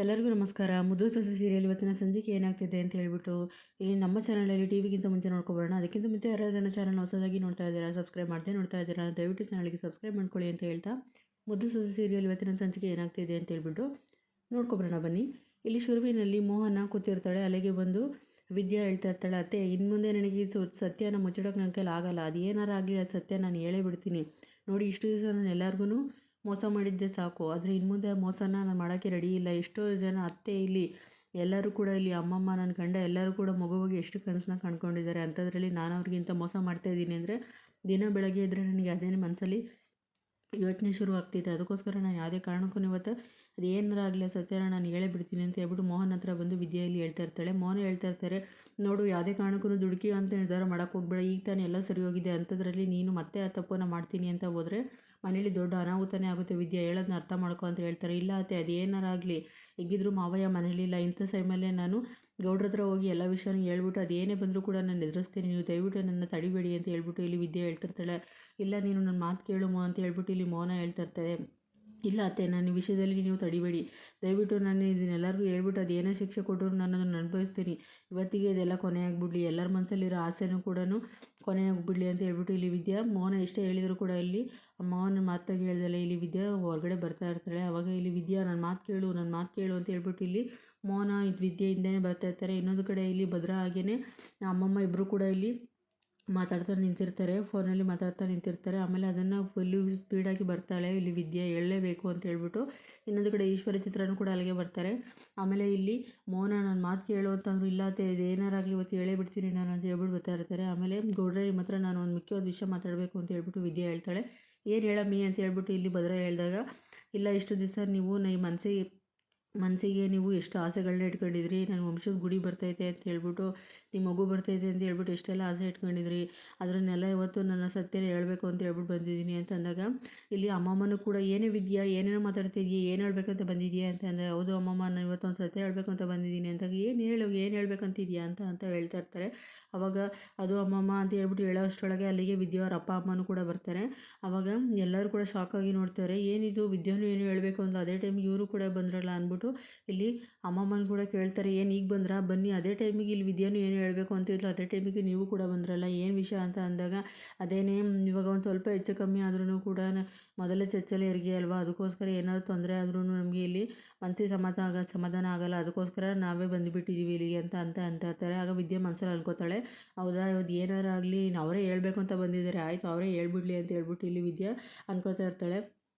ಎಲ್ಲರಿಗೂ ನಮಸ್ಕಾರ. ಮುದ್ದು ಸೊಸೆ ಸೀರಿಯಲ್ ಇವತ್ತಿನ ಸಂಚಿಕೆ ಏನಾಗ್ತಿದೆ ಅಂತ ಹೇಳ್ಬಿಟ್ಟು ಇಲ್ಲಿ ನಮ್ಮ ಚಾನಲಲ್ಲಿ ಟಿವಿಗಿಂತ ಮುಂಚೆ ನೋಡ್ಕೊಬರೋಣ. ಅದಕ್ಕಿಂತ ಮುಂಚೆ ಯಾರಾದರೂ ನನ್ನ ಚಾನಲ್ ಹೊಸದಾಗಿ ನೋಡ್ತಾ ಇದ್ದೀರಾ, ಸಬ್ಸ್ಕ್ರೈಬ್ ಮಾಡದೆ ನೋಡ್ತಾ ಇದ್ದೀರಾ, ದಯವಿಟ್ಟು ಚಾನಲ್ಗೆ ಸಬ್ಸ್ಕ್ರೈಬ್ ಮಾಡ್ಕೊಳ್ಳಿ ಅಂತ ಹೇಳ್ತಾ ಮುದ್ದು ಸೊಸೆ ಸೀರಿಯಲ್ ಇವತ್ತಿನ ಸಂಚಿಕೆ ಏನಾಗ್ತಿದೆ ಅಂತ ಹೇಳ್ಬಿಟ್ಟು ನೋಡ್ಕೊಬರೋಣ ಬನ್ನಿ. ಇಲ್ಲಿ ಶುರುವಿನಲ್ಲಿ ಮೋಹನ ಕೂತಿರ್ತಾಳೆ. ಅಲ್ಲಿಗೆ ಬಂದು ವಿದ್ಯಾ ಹೇಳ್ತಾ ಇರ್ತಾಳೆ, ಅತ್ತೆ ಇನ್ನು ಮುಂದೆ ನನಗೆ ಸತ್ಯನ ಮುಚ್ಚಿಡೋಕೆ ನನ್ನ ಕೈಲಿ ಆಗಲ್ಲ. ಅದು ಏನಾರು ಆಗಲಿ ಅದು ಸತ್ಯ ನಾನು ಹೇಳೇ ಬಿಡ್ತೀನಿ. ನೋಡಿ, ಇಷ್ಟು ದಿವಸ ನಾನು ಎಲ್ಲರಿಗೂ ಮೋಸ ಮಾಡಿದ್ದೆ ಸಾಕು, ಆದರೆ ಇನ್ನು ಮುಂದೆ ಮೋಸನ ನಾನು ಮಾಡೋಕ್ಕೆ ರೆಡಿ ಇಲ್ಲ. ಎಷ್ಟೋ ಜನ ಅತ್ತೆ ಇಲ್ಲಿ ಎಲ್ಲರೂ ಕೂಡ ಇಲ್ಲಿ ಅಮ್ಮಮ್ಮ ನನ್ನ ಗಂಡ ಎಲ್ಲರೂ ಕೂಡ ಮಗುವಿಗೆ ಎಷ್ಟು ಕನಸನ್ನ ಕಂಡ್ಕೊಂಡಿದ್ದಾರೆ. ಅಂಥದ್ರಲ್ಲಿ ನಾನು ಅವ್ರಿಗಿಂತ ಮೋಸ ಮಾಡ್ತಾಯಿದ್ದೀನಿ ಅಂದರೆ ದಿನ ಬೆಳಗ್ಗೆ ಇದ್ದರೆ ನನಗೆ ಅದೇ ಮನಸ್ಸಲ್ಲಿ ಯೋಚನೆ ಶುರು ಆಗ್ತಿದೆ. ಅದಕ್ಕೋಸ್ಕರ ನಾನು ಯಾವುದೇ ಕಾರಣಕ್ಕೂ ಇವತ್ತು ಅದು ಏನಾರ ಆಗಲಿ ಸತ್ಯನ ನಾನು ಹೇಳೇ ಬಿಡ್ತೀನಿ ಅಂತ ಹೇಳ್ಬಿಟ್ಟು ಮೋಹನ್ ಹತ್ರ ಬಂದು ವಿದ್ಯೆಯಲ್ಲಿ ಹೇಳ್ತಾ ಇರ್ತಾಳೆ. ಮೋಹನ್ ಹೇಳ್ತಾ ಇರ್ತಾರೆ, ನೋಡು ಯಾವುದೇ ಕಾರಣಕ್ಕೂ ದುಡುಕಿ ಅಂತ ನಿರ್ಧಾರ ಮಾಡೋಕ್ಕೆ ಹೋಗ್ಬೇಡ. ಈಗ ತಾನೇ ಎಲ್ಲ ಸರಿ ಹೋಗಿದೆ, ಅಂಥದ್ರಲ್ಲಿ ನೀನು ಮತ್ತೆ ಆ ತಪ್ಪನ್ನು ಮಾಡ್ತೀನಿ ಅಂತ ಹೋದರೆ ಮನೇಲಿ ದೊಡ್ಡ ಅನಾಹುತನೇ ಆಗುತ್ತೆ. ವಿದ್ಯೆ ಹೇಳೋದನ್ನ ಅರ್ಥ ಮಾಡ್ಕೊ ಅಂತ ಹೇಳ್ತಾರೆ. ಇಲ್ಲ ಅತ್ತೆ, ಅದು ಏನಾರಾಗಲಿ ಹೇಗಿದ್ರು ಮಾವಯ್ಯ ಮನೇಲಿಲ್ಲ, ಇಂಥ ಸಮಯಲ್ಲೇ ನಾನು ಗೌಡ್ರ ಹತ್ರ ಹೋಗಿ ಎಲ್ಲ ವಿಷಯನೂ ಹೇಳ್ಬಿಟ್ಟು ಅದು ಏನೇ ಬಂದರೂ ಕೂಡ ನಾನು ಎದುರಿಸ್ತೀನಿ, ನೀವು ದಯವಿಟ್ಟು ನನ್ನ ತಡಿಬೇಡಿ ಅಂತ ಹೇಳ್ಬಿಟ್ಟು ಇಲ್ಲಿ ವಿದ್ಯೆ ಹೇಳ್ತಿರ್ತಾಳೆ. ಇಲ್ಲ ನೀನು ನನ್ನ ಮಾತು ಕೇಳುಮೋ ಅಂತ ಹೇಳ್ಬಿಟ್ಟು ಇಲ್ಲಿ ಮೌನ ಹೇಳ್ತಿರ್ತಾರೆ. ಇಲ್ಲ ಅತ್ತೆ, ನನ್ನ ವಿಷಯದಲ್ಲಿ ನೀವು ತಡಿಬೇಡಿ, ದಯವಿಟ್ಟು ನಾನು ಇದನ್ನೆಲ್ಲರಿಗೂ ಹೇಳ್ಬಿಟ್ಟು ಅದು ಏನೇ ಶಿಕ್ಷೆ ಕೊಟ್ಟರು ನಾನು ಅದನ್ನು ಅನುಭವಿಸ್ತೀನಿ. ಇವತ್ತಿಗೆ ಇದೆಲ್ಲ ಕೊನೆಯಾಗ್ಬಿಡ್ಲಿ, ಎಲ್ಲರ ಮನಸ್ಸಲ್ಲಿರೋ ಆಸೆನೂ ಕೂಡ ಕೊನೆಯಾಗ್ಬಿಡ್ಲಿ ಅಂತ ಹೇಳ್ಬಿಟ್ಟು ಇಲ್ಲಿ ವಿದ್ಯಾ ಮೌನ ಎಷ್ಟೇ ಹೇಳಿದರೂ ಕೂಡ ಇಲ್ಲಿ ಮೌನ ಮಾತಾಗಿ ಹೇಳ್ದಲ್ಲ ಇಲ್ಲಿ ವಿದ್ಯಾ ಹೊರಗಡೆ ಬರ್ತಾ ಇರ್ತಾಳೆ. ಆವಾಗ ಇಲ್ಲಿ ವಿದ್ಯಾ ನನ್ನ ಮಾತು ಕೇಳು ಅಂತ ಹೇಳ್ಬಿಟ್ಟು ಇಲ್ಲಿ ಮೌನ ವಿದ್ಯೆಯಿಂದನೇ ಬರ್ತಾ ಇರ್ತಾರೆ. ಇನ್ನೊಂದು ಕಡೆ ಇಲ್ಲಿ ಭದ್ರಾ ಹಾಗೇ ಅಮ್ಮಮ್ಮ ಇಬ್ಬರು ಕೂಡ ಇಲ್ಲಿ ಮಾತಾಡ್ತಾ ನಿಂತಿರ್ತಾರೆ, ಫೋನಲ್ಲಿ ಮಾತಾಡ್ತಾ ನಿಂತಿರ್ತಾರೆ. ಆಮೇಲೆ ಅದನ್ನು ಫುಲ್ಲು ಸ್ಪೀಡಾಗಿ ಬರ್ತಾಳೆ ಇಲ್ಲಿ ವಿದ್ಯೆ ಹೇಳಲೇಬೇಕು ಅಂತ ಹೇಳ್ಬಿಟ್ಟು. ಇನ್ನೊಂದು ಕಡೆ ಈಶ್ವರ ಚಿತ್ರನೂ ಕೂಡ ಅಲ್ಲಿಗೆ ಬರ್ತಾರೆ. ಆಮೇಲೆ ಇಲ್ಲಿ ಮೌನ ನನ್ನ ಮಾತು ಕೇಳು ಅಂತಂದ್ರು. ಇಲ್ಲ ಅತ್ತೆ, ಇದು ಏನಾರಾಗಲಿ ಇವತ್ತು ಹೇಳೇ ಬಿಡ್ತೀನಿ ನಾನು ಅಂತ ಹೇಳ್ಬಿಟ್ಟು ಬರ್ತಾ ಇರ್ತಾರೆ. ಆಮೇಲೆ ಗೌಡ್ರೆ ನಿಮ್ಮ ಹತ್ರ ನಾನು ಒಂದು ಮುಖ್ಯವಾದ ವಿಷಯ ಮಾತಾಡಬೇಕು ಅಂತ ಹೇಳ್ಬಿಟ್ಟು ವಿದ್ಯೆ ಹೇಳ್ತಾಳೆ. ಏನು ಹೇಳಮ್ಮಿ ಅಂತ ಹೇಳ್ಬಿಟ್ಟು ಇಲ್ಲಿ ಭದ್ರಾ ಹೇಳಿದಾಗ, ಇಲ್ಲ ಇಷ್ಟು ದಿವಸ ನೀವು ಮನಸ್ಸಿಗೆ ನೀವು ಎಷ್ಟು ಆಸೆಗಳನ್ನ ಇಟ್ಕೊಂಡಿದ್ರಿ, ನನ್ನ ವಂಶದ ಗುಡಿ ಬರ್ತೈತೆ ಅಂತ ಹೇಳ್ಬಿಟ್ಟು, ನಿಮ್ಮ ಮಗು ಬರ್ತೈತೆ ಅಂತ ಹೇಳ್ಬಿಟ್ಟು ಎಷ್ಟೆಲ್ಲ ಆಸೆ ಇಟ್ಕೊಂಡಿದ್ರಿ, ಅದನ್ನೆಲ್ಲ ಇವತ್ತು ನನ್ನ ಸತ್ಯನ ಹೇಳಬೇಕು ಅಂತ ಹೇಳ್ಬಿಟ್ಟು ಬಂದಿದ್ದೀನಿ ಅಂತ ಅಂದಾಗ ಇಲ್ಲಿ ಅಮ್ಮಮ್ಮನೂ ಕೂಡ ಏನೇ ವಿದ್ಯಾ ಏನೇನೋ ಮಾತಾಡ್ತಿದ್ಯಾ, ಏನು ಹೇಳ್ಬೇಕಂತ ಬಂದಿದೆಯಾ ಅಂತ ಅಂದರೆ, ಹೌದು ಅಮ್ಮಮ್ಮ ನಾನು ಇವತ್ತೊಂದು ಸತ್ಯ ಹೇಳಬೇಕು ಅಂತ ಬಂದಿದ್ದೀನಿ ಅಂದಾಗ, ಏನು ಹೇಳ್ಬೇಕಂತಿದ್ಯಾ ಅಂತ ಹೇಳ್ತಾ ಇರ್ತಾರೆ. ಆವಾಗ ಅದು ಅಮ್ಮಮ್ಮ ಅಂತ ಹೇಳ್ಬಿಟ್ಟು ಹೇಳೋ ಅಷ್ಟರೊಳಗೆ ಅಲ್ಲಿಗೆ ವಿದ್ಯಾ ಅವ್ರ ಅಪ್ಪ ಅಮ್ಮನೂ ಕೂಡ ಬರ್ತಾರೆ. ಆವಾಗ ಎಲ್ಲರೂ ಕೂಡ ಶಾಕಾಗಿ ನೋಡ್ತಾರೆ, ಏನಿದು ವಿದ್ಯಾನು ಏನು ಹೇಳಬೇಕು ಅಂತ ಅದೇ ಟೈಮಿಗೆ ಇವರು ಕೂಡ ಬಂದ್ರಲ್ಲ ಅಂದ್ಬಿಟ್ಟು ಇಲ್ಲಿ ಅಮ್ಮಮ್ಮನ ಕೂಡ ಕೇಳ್ತಾರೆ, ಏನು ಈಗ ಬಂದ್ರಾ, ಬನ್ನಿ ಅದೇ ಟೈಮಿಗೆ ಇಲ್ಲಿ ವಿದ್ಯಾನು ಏನು ಹೇಳಬೇಕು ಅಂತ ಇದ್ಲು, ಅದೇ ಟೈಮಿಗೆ ನೀವು ಕೂಡ ಬಂದ್ರಲ್ಲ, ಏನು ವಿಷಯ ಅಂತ ಅಂದಾಗ ಅದೇನೇ ಇವಾಗ ಒಂದು ಸ್ವಲ್ಪ ಹೆಚ್ಚು ಕಮ್ಮಿ ಆದ್ರೂ ಕೂಡ ಮೊದಲೇ ಚಚ್ಚಲ ಹೆರಿಗೆ ಅಲ್ವಾ, ಅದಕ್ಕೋಸ್ಕರ ಏನಾದರೂ ತೊಂದರೆ ಆದ್ರೂ ನಮಗೆ ಇಲ್ಲಿ ಮನಸ್ಸಿಗೆ ಸಮಾಧಾನ ಆಗಲ್ಲ, ಅದಕ್ಕೋಸ್ಕರ ನಾವೇ ಬಂದುಬಿಟ್ಟಿದ್ದೀವಿ ಇಲ್ಲಿಗೆ ಅಂತ ಇರ್ತಾರೆ. ಆಗ ವಿದ್ಯೆ ಮನಸ್ಸಲ್ಲಿ ಅನ್ಕೋತಾಳೆ, ಹೌದಾ ಇವತ್ತು ಏನಾರು ಆಗಲಿ ಅವರೇ ಹೇಳಬೇಕು ಅಂತ ಬಂದಿದ್ದಾರೆ, ಆಯಿತು ಅವರೇ ಹೇಳ್ಬಿಡ್ಲಿ ಅಂತ ಹೇಳ್ಬಿಟ್ಟು ಇಲ್ಲಿ ವಿದ್ಯೆ ಅನ್ಕೋತಾ ಇರ್ತಾಳೆ.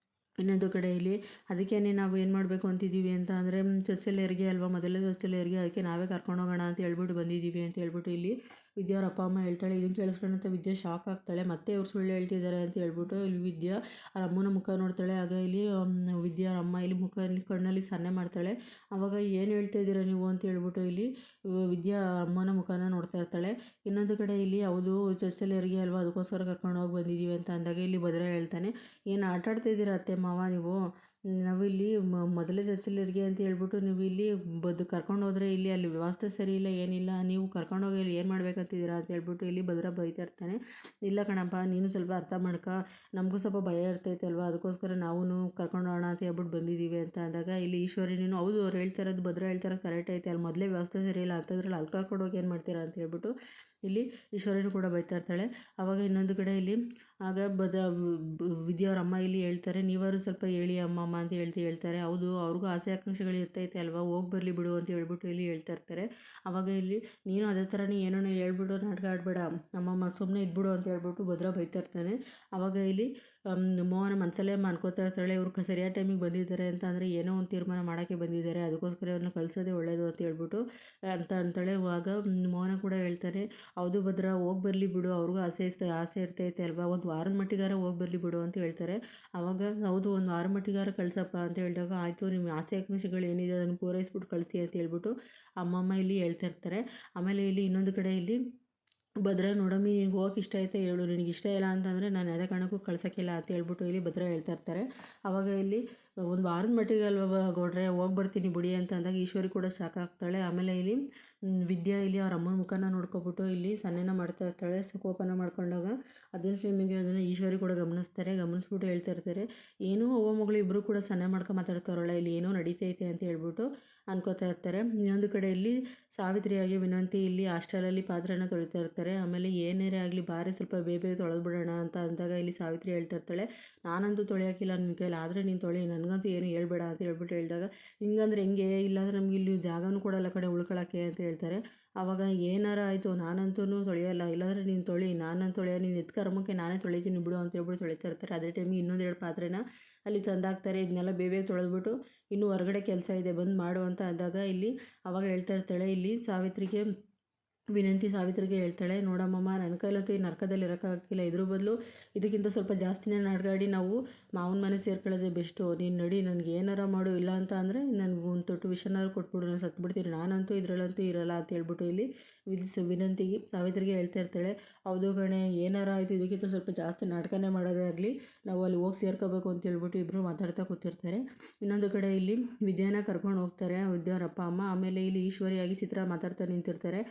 ಇನ್ನೊಂದು ಕಡೆ ಇಲ್ಲಿ ಅದಕ್ಕೇ ನಾವು ಏನು ಮಾಡಬೇಕು ಅಂತಿದ್ದೀವಿ ಅಂತ ಅಂದರೆ, ಚೊಚ್ಚಲ ಹೆರಿಗೆ ಅಲ್ವಾ, ಮೊದಲೇ ಚೊಚ್ಚಲ ಹೆರಿಗೆ, ಅದಕ್ಕೆ ನಾವೇ ಕರ್ಕೊಂಡು ಹೋಗೋಣ ಅಂತ ಹೇಳ್ಬಿಟ್ಟು ಬಂದಿದ್ದೀವಿ ಅಂತ ಹೇಳ್ಬಿಟ್ಟು ಇಲ್ಲಿ ವಿದ್ಯಾ ಅವ್ರ ಅಪ್ಪ ಅಮ್ಮ ಹೇಳ್ತಾಳೆ. ಇದನ್ನು ಕೇಳಿಸ್ಕೊಂಡಂತ ವಿದ್ಯಾ ಶಾಕ್ ಆಗ್ತಾಳೆ, ಮತ್ತೆ ಇವ್ರು ಸುಳ್ಳು ಹೇಳ್ತಿದ್ದಾರೆ ಅಂತ ಹೇಳ್ಬಿಟ್ಟು ಇಲ್ಲಿ ವಿದ್ಯಾ ಅವ್ರ ಅಮ್ಮನ ಮುಖ ನೋಡ್ತಾಳೆ. ಆಗ ಇಲ್ಲಿ ವಿದ್ಯಾ ಅವ್ರ ಅಮ್ಮ ಇಲ್ಲಿ ಕಣ್ಣಲ್ಲಿ ಸನ್ನೆ ಮಾಡ್ತಾಳೆ. ಆವಾಗ ಏನು ಹೇಳ್ತಾ ಇದ್ದೀರಾ ನೀವು ಅಂತ ಹೇಳ್ಬಿಟ್ಟು ಇಲ್ಲಿ ವಿದ್ಯಾ ಅಮ್ಮನ ಮುಖನ ನೋಡ್ತಾ ಇರ್ತಾಳೆ. ಇನ್ನೊಂದು ಕಡೆ ಇಲ್ಲಿ ಹೌದು ಚೊಚ್ಚಲ ಹೆರಿಗೆ ಅಲ್ವಾ, ಅದಕ್ಕೋಸ್ಕರ ಕರ್ಕೊಂಡು ಹೋಗಿ ಬಂದಿದ್ದೀವಿ ಅಂತ ಅಂದಾಗ ಇಲ್ಲಿ ಭದ್ರಾ ಹೇಳ್ತಾನೆ, ಏನು ಆಟ ಆಡ್ತಾಯಿದ್ದೀರಾ ಅತ್ತೆ ಮಾವ ನೀವು, ನಾವಿಲ್ಲಿ ಮೊದಲೇ ಚೊಚ್ಚಲ ಹೆರಿಗೆ ಅಂತ ಹೇಳ್ಬಿಟ್ಟು ನೀವು ಇಲ್ಲಿ ಕರ್ಕೊಂಡು ಹೋದರೆ ಇಲ್ಲಿ ಅಲ್ಲಿ ವ್ಯವಸ್ಥೆ ಸರಿ ಇಲ್ಲ ಏನಿಲ್ಲ, ನೀವು ಕರ್ಕೊಂಡೋಗಿ ಇಲ್ಲಿ ಏನು ಮಾಡ್ಬೇಕಂತಿದ್ದೀರಾ ಅಂತ ಹೇಳ್ಬಿಟ್ಟು ಇಲ್ಲಿ ಭದ್ರಾ ಬೈತಾ ಇರ್ತಾನೆ. ಇಲ್ಲ ಕಣಪ್ಪ, ನೀನು ಸ್ವಲ್ಪ ಅರ್ಥ ಮಾಡ್ಕ, ನಮಗೂ ಸ್ವಲ್ಪ ಭಯ ಇರ್ತೈತೆ ಅಲ್ವಾ, ಅದಕ್ಕೋಸ್ಕರ ನಾವು ಕರ್ಕೊಂಡು ಹೋಗೋಣ ಅಂತ ಹೇಳ್ಬಿಟ್ಟು ಬಂದಿದ್ದೀವಿ ಅಂತ ಅಂದಾಗ ಇಲ್ಲಿ ಈಶ್ವರಿನೂ ಹೌದು ಅವ್ರು ಹೇಳ್ತಾ ಇರೋದು ಭದ್ರಾ ಹೇಳ್ತಾ ಇರೋದು ಕರೆಕ್ಟ್ ಐತೆ, ಅಲ್ಲಿ ಮೊದಲೇ ವ್ಯವಸ್ಥೆ ಸರಿ ಇಲ್ಲ ಅಂಥದ್ರಲ್ಲಿ ಅಲ್ಲಿ ಕರ್ಕೊಂಡು ಹೋಗಿ ಏನು ಮಾಡ್ತೀರಾ ಅಂತ ಹೇಳ್ಬಿಟ್ಟು ಇಲ್ಲಿ ಈಶ್ವರಿನೂ ಕೂಡ ಬೈತಾ ಇರ್ತಾಳೆ. ಆವಾಗ ಇನ್ನೊಂದು ಕಡೆ ಇಲ್ಲಿ ಆಗ ವಿದ್ಯಾ ಅವ್ರ ಅಮ್ಮ ಇಲ್ಲಿ ಹೇಳ್ತಾರೆ, ನೀವಾರು ಸ್ವಲ್ಪ ಹೇಳಿ ಅಮ್ಮಮ್ಮ ಅಂತ ಹೇಳ್ತಾರೆ. ಹೌದು ಅವ್ರಿಗೂ ಆಸೆ ಆಕಾಂಕ್ಷೆಗಳು ಇರ್ತೈತೆ ಅಲ್ವಾ, ಹೋಗಿ ಬರಲಿ ಬಿಡು ಅಂತ ಹೇಳ್ಬಿಟ್ಟು ಇಲ್ಲಿ ಹೇಳ್ತಾ ಇರ್ತಾರೆ. ಆವಾಗ ಇಲ್ಲಿ ನೀನು ಅದೇ ಥರನೇ ಏನೋ ಹೇಳ್ಬಿಟ್ಟು ನಾಟಕ ಆಡಬೇಡ ಅಮ್ಮಮ್ಮ, ಸುಮ್ಮನೆ ಇದ್ಬಿಡು ಅಂತ ಹೇಳ್ಬಿಟ್ಟು ಭದ್ರಾ ಬೈತಾ ಇರ್ತಾನೆ. ಆವಾಗ ಇಲ್ಲಿ ಮೋಹನ ಮನಸಲ್ಲೇ ಅನ್ಕೋತಾ ಇರ್ತಾಳೆ, ಇವ್ರು ಸರಿಯಾದ ಟೈಮಿಗೆ ಬಂದಿದ್ದಾರೆ ಅಂತ ಅಂದರೆ ಏನೋ ಒಂದು ತೀರ್ಮಾನ ಮಾಡೋಕ್ಕೆ ಬಂದಿದ್ದಾರೆ, ಅದಕ್ಕೋಸ್ಕರ ಅವ್ರನ್ನ ಕಳಿಸೋದೇ ಒಳ್ಳೆಯದು ಅಂತ ಹೇಳ್ಬಿಟ್ಟು ಅಂತಾಳೆ. ಆವಾಗ ಮೋಹನ ಕೂಡ ಹೇಳ್ತಾನೆ, ಹೌದು ಭದ್ರಾ ಹೋಗಿ ಬರಲಿ ಬಿಡು, ಅವ್ರಿಗೂ ಆಸೆ ಇರ್ತೈತೆ ಅಲ್ವಾ, ಒಂದು ವಾರದ ಮಟ್ಟಿಗಾರ ಹೋಗಿ ಬರಲಿ ಬಿಡು ಅಂತ ಹೇಳ್ತಾರೆ. ಆವಾಗ ಹೌದು ಒಂದು ವಾರ ಮಟ್ಟಿಗಾರ ಕಳ್ಸಪ್ಪ ಅಂತ ಹೇಳಿದಾಗ, ಆಯಿತು ನಿಮ್ಮ ಆಸೆ ಆಕಾಂಕ್ಷೆಗಳು ಏನಿದೆ ಅದನ್ನು ಪೂರೈಸ್ಬಿಟ್ಟು ಕಳಿಸಿ ಅಂತ ಹೇಳ್ಬಿಟ್ಟು ಅಮ್ಮಮ್ಮ ಇಲ್ಲಿ ಹೇಳ್ತಾ ಇರ್ತಾರೆ. ಆಮೇಲೆ ಇಲ್ಲಿ ಇನ್ನೊಂದು ಕಡೆ ಇಲ್ಲಿ ಭದ್ರಾ, ನೋಡಮ್ಮಿ ನಿನಗೆ ಹೋಗಕ್ಕೆ ಇಷ್ಟ ಐತೆ ಹೇಳು, ನಿನಗೆ ಇಷ್ಟ ಇಲ್ಲ ಅಂತಂದರೆ ನಾನು ಯಾವುದೇ ಕಾರಣಕ್ಕೂ ಕಳ್ಸೋಕ್ಕಿಲ್ಲ ಅಂತ ಹೇಳ್ಬಿಟ್ಟು ಇಲ್ಲಿ ಭದ್ರಾ ಹೇಳ್ತಾ ಇರ್ತಾರೆ. ಆವಾಗ ಇಲ್ಲಿ ಒಂದು ವಾರದ ಮಟ್ಟಿಗೆ ಅಲ್ವ ಗೌಡ್ರೆ ಹೋಗಿ ಬರ್ತೀನಿ ಬಿಡಿ ಅಂತ ಅಂದಾಗ ಈಶ್ವರಿ ಕೂಡ ಶಾಕ್ ಆಗ್ತಾಳೆ. ಆಮೇಲೆ ಇಲ್ಲಿ ವಿದ್ಯಾ ಇಲ್ಲಿ ಅವ್ರ ಅಮ್ಮನ ಮುಖನ ನೋಡ್ಕೊಬಿಟ್ಟು ಇಲ್ಲಿ ಸನ್ನೆನ ಮಾಡ್ತಾ ಇರ್ತಾಳೆ. ಕೋಪನ ಮಾಡ್ಕೊಂಡಾಗ ಅದೇ ಟೈಮಿಗೆ ಅದನ್ನು ಈಶ್ವರಿ ಕೂಡ ಗಮನಿಸ್ಬಿಟ್ಟು ಹೇಳ್ತಾ ಇರ್ತಾರೆ, ಏನೋ ಅವ್ವ ಮಗಳು ಇಬ್ಬರು ಕೂಡ ಸನ್ನೆ ಮಾಡ್ಕೊಂಡು ಮಾತಾಡ್ತಾರಲ್ಲ, ಇಲ್ಲಿ ಏನೋ ನಡೀತೈತೆ ಅಂತ ಹೇಳ್ಬಿಟ್ಟು ಅನ್ಕೋತಾ ಇರ್ತಾರೆ. ಇನ್ನೊಂದು ಕಡೆ ಇಲ್ಲಿ ಸಾವಿತ್ರಿಯಾಗಿ ವಿನಂತಿ ಇಲ್ಲಿ ಹಾಸ್ಟೆಲಲ್ಲಿ ಪಾತ್ರೆನ ತೊಳಿತಾ ಇರ್ತಾರೆ. ಆಮೇಲೆ ಏನೇ ಆಗಲಿ ಬಾರಿ ಸ್ವಲ್ಪ ಬೇಗ ತೊಳೆದು ಬಿಡೋಣ ಅಂತ ಅಂದಾಗ ಇಲ್ಲಿ ಸಾವಿತ್ರಿ ಹೇಳ್ತಾ ಇರ್ತಾಳೆ, ನಾನಂತೂ ತೊಳೆಯೋಕ್ಕಿಲ್ಲ ನಿನ್ನ ಕೈಲಿ, ಆದರೆ ನೀನು ತೊಳಿ, ನನಗಂತೂ ಏನು ಹೇಳ್ಬೇಡ ಅಂತ ಹೇಳ್ಬಿಟ್ಟು ಹೇಳಿದಾಗ, ಹಿಂಗಂದ್ರೆ ಹೆಂಗೆ, ಇಲ್ಲಾಂದರೆ ನಮ್ಗೆ ಇಲ್ಲಿ ಜಾಗನೂ ಕೊಡಲ್ಲ ಕಡೆ ಉಳ್ಕೊಳ್ಳೋಕ್ಕೆ ಅಂತ ಹೇಳ್ತಾರೆ. ಆವಾಗ ಏನಾರ ಆಯಿತು ನಾನಂತೂ ತೊಳೆಯಲ್ಲ, ಇಲ್ಲಾಂದರೆ ನೀನು ತೊಳಿ, ನಾನಂತ ತೊಳೆಯ, ನೀನು ಎತ್ತು ಕರ್ಮಕ್ಕೆ ನಾನೇ ತೊಳಿತೀನಿ ಬಿಡು ಅಂತ ಹೇಳ್ಬಿಟ್ಟು ತೊಳಿತಾ ಇರ್ತಾರೆ. ಅದೇ ಟೈಮಿಗೆ ಇನ್ನೊಂದೆರಡು ಪಾತ್ರೆನ ಅಲ್ಲಿ ತಂದಾಕ್ತಾರೆ. ಇದನ್ನೆಲ್ಲ ಬೇಗ ತೊಳೆದ್ಬಿಟ್ಟು ಇನ್ನೂ ಹೊರಗಡೆ ಕೆಲಸ ಇದೆ ಬಂದು ಮಾಡು ಅಂತ ಅಂದಾಗ ಇಲ್ಲಿ ಆವಾಗ ಹೇಳ್ತಾ ಇರ್ತಾಳೆ ಇಲ್ಲಿ ವಿನಂತಿ ಸಾವಿತ್ರಿಗೆ ಹೇಳ್ತಾಳೆ, ನೋಡಮ್ಮಮ್ಮ ನನ್ನ ಕೈಲಂತೂ ಈ ನರಕದಲ್ಲಿ ಇರೋಕ್ಕಾಗಿಲ್ಲ, ಇದ್ರ ಬದಲು ಇದಕ್ಕಿಂತ ಸ್ವಲ್ಪ ಜಾಸ್ತಿನೇ ನಾಡ್ಗಾಡಿ ನಾವು ಮಾವನ ಮನೆ ಸೇರ್ಕೊಳ್ಳೋದೇ ಬೆಸ್ಟು. ನೀನು ನಡಿ, ನನಗೆ ಏನಾರ ಮಾಡು, ಇಲ್ಲ ಅಂತ ಅಂದರೆ ನನಗೆ ಒಂದು ತೊಟ್ಟು ವಿಷನಾರು ಕೊಟ್ಬಿಡು, ನಾನು ಸತ್ಬಿಡ್ತೀನಿ, ನಾನಂತೂ ಇದರಲ್ಲಂತೂ ಇರಲ್ಲ ಅಂತ ಹೇಳ್ಬಿಟ್ಟು ಇಲ್ಲಿ ವಿನಂತಿಗೆ ಸಾವಿತ್ರಿಗೆ ಹೇಳ್ತಾ ಇರ್ತಾಳೆ. ಹೌದು ಗಣೆ, ಏನಾರ ಆಯಿತು ಇದಕ್ಕಿಂತ ಸ್ವಲ್ಪ ಜಾಸ್ತಿ ನಾಟಕನೇ ಮಾಡೋದೇ ಆಗಲಿ, ನಾವು ಅಲ್ಲಿ ಹೋಗಿ ಸೇರ್ಕೋಬೇಕು ಅಂತ ಹೇಳ್ಬಿಟ್ಟು ಇಬ್ಬರು ಮಾತಾಡ್ತಾ ಕೂತಿರ್ತಾರೆ. ಇನ್ನೊಂದು ಕಡೆ ಇಲ್ಲಿ ವಿದ್ಯಾನ ಕರ್ಕೊಂಡು ಹೋಗ್ತಾರೆ ವಿದ್ಯಾವ್ರ ಅಪ್ಪ ಅಮ್ಮ. ಆಮೇಲೆ ಇಲ್ಲಿ ಈಶ್ವರಿಯಾಗಿ ಚಿತ್ರ ಮಾತಾಡ್ತಾ ನಿಂತಿರ್ತಾರೆ.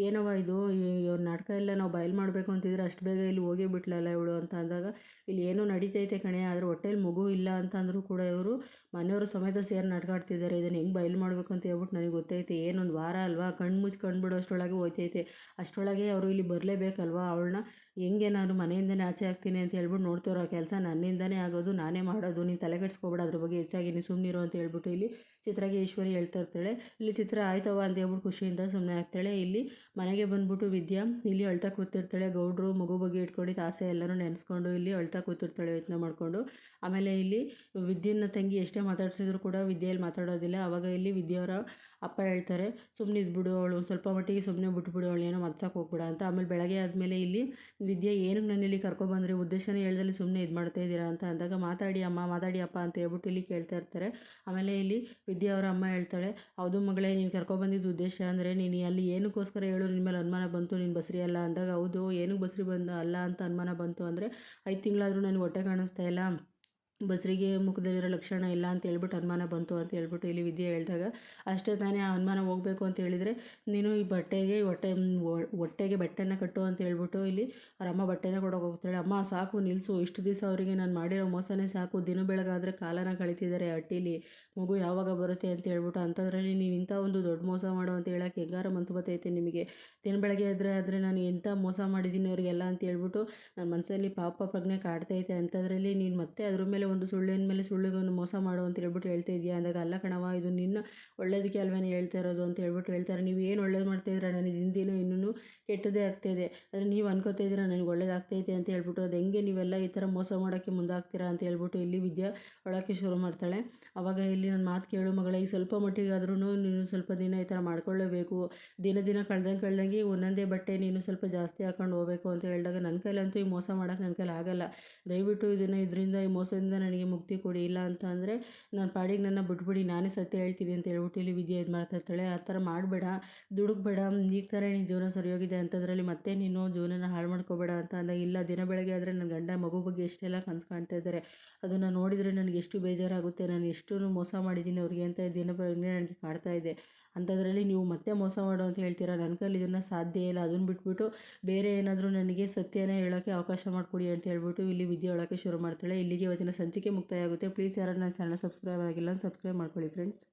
ಏನವ ಇದು, ಇವ್ರ ನಾಟಕ ಎಲ್ಲ ನಾವು ಬಯಲು ಮಾಡಬೇಕು ಅಂತಿದ್ರೆ ಅಷ್ಟು ಬೇಗ ಇಲ್ಲಿ ಹೋಗೇ ಬಿಟ್ಲಲ್ಲ ಇವಳು ಅಂತ ಅಂದಾಗ, ಇಲ್ಲಿ ಏನೋ ನಡೀತೈತೆ ಕಣೆ, ಆದರೆ ಹೊಟ್ಟೆಲಿ ಮಗು ಇಲ್ಲ ಅಂತ ಅಂದರೂ ಕೂಡ ಇವರು ಮನೆಯವರು ಸಮೇತ ಸೇರಿ ನಾಟಕ ಆಡ್ತಿದ್ದಾರೆ, ಇದನ್ನು ಹೆಂಗೆ ಬಯಲು ಮಾಡಬೇಕು ಅಂತ ಹೇಳ್ಬಿಟ್ಟು ನನಗೆ ಗೊತ್ತೈತೆ, ಏನೊಂದು ವಾರ ಅಲ್ವಾ, ಕಣ್ಣು ಮುಚ್ಚಿ ಕಂಡುಬಿಡೋ ಅಷ್ಟರೊಳಗೆ ಹೋಯ್ತೈತೆ, ಅಷ್ಟರೊಳಗೆ ಅವರು ಇಲ್ಲಿ ಬರಲೇಬೇಕಲ್ವಾ, ಅವಳನ್ನ ಹೆಂಗೆ ನಾನು ಮನೆಯಿಂದನೇ ಆಚೆ ಆಗ್ತೀನಿ ಅಂತ ಹೇಳ್ಬಿಟ್ಟು ನೋಡ್ತಿರೋ ಕೆಲಸ ನನ್ನಿಂದನೇ ಆಗೋದು, ನಾನೇ ಮಾಡೋದು, ನೀನು ತಲೆ ಕೆಡಿಸ್ಕೊಬೇಡ ಅದ್ರ ಬಗ್ಗೆ ಹೆಚ್ಚಾಗಿ, ನೀನು ಸುಮ್ಮನಿರೋ ಅಂತ ಹೇಳ್ಬಿಟ್ಟು ಇಲ್ಲಿ ಚಿತ್ರಗೆ ಈಶ್ವರಿ ಹೇಳ್ತಾ ಇರ್ತಾಳೆ. ಇಲ್ಲಿ ಚಿತ್ರ ಆಯ್ತವ ಅಂತ ಹೇಳ್ಬಿಟ್ಟು ಖುಷಿಯಿಂದ ಸುಮ್ಮನೆ ಆಗ್ತಾಳೆ. ಇಲ್ಲಿ ಮನೆಗೆ ಬಂದ್ಬಿಟ್ಟು ವಿದ್ಯಾ ಇಲ್ಲಿ ಅಳ್ತಾ ಕೂತಿರ್ತಾಳೆ. ಗೌಡ್ರು ಮಗು ಬಗ್ಗೆ ಇಟ್ಕೊಂಡು ಆಸೆ ಎಲ್ಲರೂ ನೆನೆಸ್ಕೊಂಡು ಇಲ್ಲಿ ಅಳ್ತಾ ಕೂತಿರ್ತಾಳೆ ಯೋಚನೆ ಮಾಡಿಕೊಂಡು. ಆಮೇಲೆ ಇಲ್ಲಿ ವಿದ್ಯೆನ ತಂಗಿ ಎಷ್ಟೇ ಮಾತಾಡ್ಸಿದ್ರು ಕೂಡ ವಿದ್ಯೆಯಲ್ಲಿ ಮಾತಾಡೋದಿಲ್ಲ. ಆವಾಗ ಇಲ್ಲಿ ವಿದ್ಯಾವರ ಅಪ್ಪ ಹೇಳ್ತಾರೆ, ಸುಮ್ಮನೆ ಇದ್ಬಿಡು, ಅವಳು ಸ್ವಲ್ಪ ಮಟ್ಟಿಗೆ ಸುಮ್ಮನೆ ಬಿಟ್ಬಿಡು, ಅವಳು ಏನೋ ಮತ್ಸಕ್ಕೆ ಹೋಗ್ಬಿಡ ಅಂತ. ಆಮೇಲೆ ಬೆಳಗ್ಗೆ ಆದಮೇಲೆ ಇಲ್ಲಿ ವಿದ್ಯೆ ಏನಕ್ಕೆ ನಾನು ಇಲ್ಲಿ ಕರ್ಕೊಬಂದ್ರಿ, ಉದ್ದೇಶನೇ ಹೇಳ್ದಲ್ಲಿ ಸುಮ್ಮನೆ ಇದು ಮಾಡ್ತಾ ಇದ್ದೀರಾ ಅಂತ ಅಂದಾಗ, ಮಾತಾಡಿ ಅಮ್ಮ ಮಾತಾಡಿ ಅಪ್ಪ ಅಂತ ಹೇಳ್ಬಿಟ್ಟು ಇಲ್ಲಿ ಕೇಳ್ತಾ ಇರ್ತಾರೆ. ಆಮೇಲೆ ಇಲ್ಲಿ ವಿದ್ಯಾ ಅವರ ಅಮ್ಮ ಹೇಳ್ತಾಳೆ, ಹೌದು ಮಗಳೇ, ನೀನು ಕರ್ಕೊಬಂದಿದ್ದು ಉದ್ದೇಶ ಅಂದರೆ ನೀನು ಅಲ್ಲಿ ಏನಕ್ಕೋಸ್ಕರ ಹೇಳು, ನಿನ್ನ ಮೇಲೆ ಅನುಮಾನ ಬಂತು, ನೀನು ಬಸ್ರಿ ಅಲ್ಲ ಅಂದಾಗ, ಹೌದು ಏನಕ್ಕೆ ಬಸ್ರಿ ಅಲ್ಲ ಅಂತ ಅನುಮಾನ ಬಂತು ಅಂದರೆ 5 ತಿಂಗಳಾದರೂ ನನಗೆ ಹೊಟ್ಟೆ ಕಾಣಿಸ್ತಾ ಇಲ್ಲ, ಬಸ್ರಿಗೆ ಮುಖದಲ್ಲಿರೋ ಲಕ್ಷಣ ಇಲ್ಲ ಅಂತ ಹೇಳ್ಬಿಟ್ಟು ಅನುಮಾನ ಬಂತು ಅಂತ ಹೇಳ್ಬಿಟ್ಟು ಇಲ್ಲಿ ವಿದ್ಯೆ ಹೇಳಿದಾಗ, ಅಷ್ಟೇ ತಾನೇ, ಆ ಅನುಮಾನ ಹೋಗಬೇಕು ಅಂತ ಹೇಳಿದರೆ ನೀನು ಈ ಹೊಟ್ಟೆಗೆ ಬಟ್ಟೆನ ಕಟ್ಟು ಅಂತ ಹೇಳ್ಬಿಟ್ಟು ಇಲ್ಲಿ ಅವ್ರ ಅಮ್ಮ ಬಟ್ಟೆನ ಕೊಡೋಕೆ ಹೋಗ್ತಾಳೆ. ಅಮ್ಮ ಸಾಕು ನಿಲ್ಲಿಸು, ಇಷ್ಟು ದಿವಸ ಅವರಿಗೆ ನಾನು ಮಾಡಿರೋ ಮೋಸನೇ ಸಾಕು, ದಿನ ಬೆಳಗಾದರೆ ಕಾಲನ ಕಳೀತಿದ್ದಾರೆ ಹಟ್ಟಿಲಿ, ಮಗು ಯಾವಾಗ ಬರುತ್ತೆ ಅಂತ ಹೇಳ್ಬಿಟ್ಟು, ಅಂಥದ್ರಲ್ಲಿ ನೀವು ಇಂಥ ಒಂದು ದೊಡ್ಡ ಮೋಸ ಮಾಡು ಅಂತ ಹೇಳೋಕ್ಕೆ ಹೆಂಗಾರ ಮನಸ್ಸು ಬರ್ತೈತೆ ನಿಮಗೆ, ದಿನ ಬೆಳಗ್ಗೆ ಆದರೆ ನಾನು ಎಂಥ ಮೋಸ ಮಾಡಿದ್ದೀನಿ ಅವರಿಗೆಲ್ಲ ಅಂತ ಹೇಳ್ಬಿಟ್ಟು ನನ್ನ ಮನಸ್ಸಲ್ಲಿ ಪಾಪ ಪ್ರಜ್ಞೆ ಕಾಡ್ತೈತೆ, ಅಂಥದ್ರಲ್ಲಿ ನೀನು ಮತ್ತೆ ಅದ್ರ ಮೇಲೆ ಒಂದು ಸುಳ್ಳಿನ ಮೇಲೆ ಸುಳ್ಳಿಗೊಂದು ಮೋಸ ಮಾಡು ಅಂತ ಹೇಳ್ಬಿಟ್ಟು ಹೇಳ್ತಾ ಇದೆಯಾ ಅಂದಾಗ, ಅಲ್ಲ ಕಣವ, ಇದು ನಿನ್ನ ಒಳ್ಳೇದಕ್ಕೆ ಅಲ್ವೇನೆ ಹೇಳ್ತಾ ಇರೋದು ಅಂತ ಹೇಳ್ಬಿಟ್ಟು ಹೇಳ್ತಾರೆ. ನೀವು ಏನು ಒಳ್ಳೇದು ಮಾಡ್ತಾಯಿದ್ದೀರಾ, ನನಗೆ ಹಿಂದಿನ ಇನ್ನೂ ಕೆಟ್ಟದೇ ಆಗ್ತಾಯಿದೆ, ಆದರೆ ನೀವು ಅನ್ಕೋತಾ ಇದ್ದೀರಾ ನನಗೆ ಒಳ್ಳೇದಾಗ್ತೈತೆ ಅಂತ ಹೇಳ್ಬಿಟ್ಟು, ಅದು ಹೆಂಗೆ ನೀವೆಲ್ಲ ಈ ಥರ ಮೋಸ ಮಾಡೋಕ್ಕೆ ಮುಂದಾಗ್ತೀರಾ ಅಂತ ಹೇಳ್ಬಿಟ್ಟು ಇಲ್ಲಿ ವಿದ್ಯಾ ಒಳಕ್ಕೆ ಶುರು ಮಾಡ್ತಾಳೆ. ಆವಾಗ ಇಲ್ಲಿ ನನ್ನ ಮಾತು ಕೇಳು ಮಗಳೇ, ಈ ಸ್ವಲ್ಪ ಮಟ್ಟಿಗಾದ್ರೂ ನೀನು ಸ್ವಲ್ಪ ದಿನ ಈ ಥರ ಮಾಡ್ಕೊಳ್ಳೇಬೇಕು, ದಿನ ಕಳ್ದಂಗೆ ಒಂದೊಂದೇ ಬಟ್ಟೆ ನೀನು ಸ್ವಲ್ಪ ಜಾಸ್ತಿ ಹಾಕೊಂಡು ಹೋಗಬೇಕು ಅಂತ ಹೇಳಿದಾಗ, ನನ್ನ ಕೈಲಂತೂ ಈ ಮೋಸ ಮಾಡೋಕ್ಕೆ ನನ್ನ ಕೈಲಿ ಆಗಲ್ಲ, ದಯವಿಟ್ಟು ಇದರಿಂದ ಈ ಮೋಸದಿಂದ ನನಗೆ ಮುಕ್ತಿ ಕೊಡಿ, ಇಲ್ಲ ಅಂತ ಅಂದರೆ ನಾನು ಪಾಡಿಗೆ ನನ್ನ ಬಿಟ್ಬಿಡಿ, ನಾನೇ ಸತ್ಯ ಹೇಳ್ತೀನಿ ಅಂತ ಹೇಳ್ಬಿಟ್ಟು ಇಲ್ಲಿ ವಿದ್ಯೆ ಇದು ಮಾಡ್ತಾ ಇರ್ತಾಳೆ. ಆ ಥರ ಮಾಡಬೇಡ, ದುಡುಕ್ಬೇಡ, ಈಗ ಥರ ನಿನ್ನ ಜೀವನ ಸರಿಯೋಗಿದೆ ಅಂಥದ್ರಲ್ಲಿ ಮತ್ತೆ ನೀನು ಜೀವನನ ಹಾಳು ಮಾಡ್ಕೋಬೇಡ ಅಂತ ಅಂದಾಗ, ಇಲ್ಲ ದಿನ ಬೆಳಗ್ಗೆ ಆದರೆ ನನ್ನ ಗಂಡ ಮಗು ಬಗ್ಗೆ ಎಷ್ಟೆಲ್ಲ ಕನಸು ಕಾಣ್ತಾ ಇದ್ದಾರೆ, ಅದನ್ನು ನೋಡಿದರೆ ನನಗೆ ಎಷ್ಟು ಬೇಜಾರಾಗುತ್ತೆ, ನಾನು ಎಷ್ಟು ಮೋಸ ಮಾಡಿದ್ದೀನಿ ಅವ್ರಿಗೆ ಅಂತ ದಿನ ಬೆಳಗ್ಗೆ ನನಗೆ ಕಾಡ್ತಾ ಇದೆ, ಅಂಥದ್ರಲ್ಲಿ ನೀವು ಮತ್ತೆ ಮೋಸ ಮಾಡು ಅಂತ ಹೇಳ್ತೀರಾ, ನನ್ನ ಕೈಲಿ ಇದನ್ನು ಸಾಧ್ಯ ಇಲ್ಲ, ಅದನ್ನು ಬಿಟ್ಬಿಟ್ಟು ಬೇರೆ ಏನಾದರೂ ನನಗೆ ಸತ್ಯನೇ ಹೇಳೋಕ್ಕೆ ಅವಕಾಶ ಮಾಡಿಕೊಡಿ ಅಂತ ಹೇಳ್ಬಿಟ್ಟು ಇಲ್ಲಿ ವಿದ್ಯೆ ಹೇಳೋಕ್ಕೆ ಶುರು ಮಾಡ್ತಾಳೆ. ಇಲ್ಲಿಗೆ ಇವತ್ತಿನ ಸಂಚಿಕೆ ಮುಕ್ತಾಯ ಆಗುತ್ತೆ. ಪ್ಲೀಸ್ ಯಾರು ನನ್ನ ಚಾನಲ್ ಸಬ್ಸ್ಕ್ರೈಬ್ ಆಗಿಲ್ಲ ಸಬ್ಸ್ಕ್ರೈಬ್ ಮಾಡ್ಕೊಳ್ಳಿ ಫ್ರೆಂಡ್ಸ್.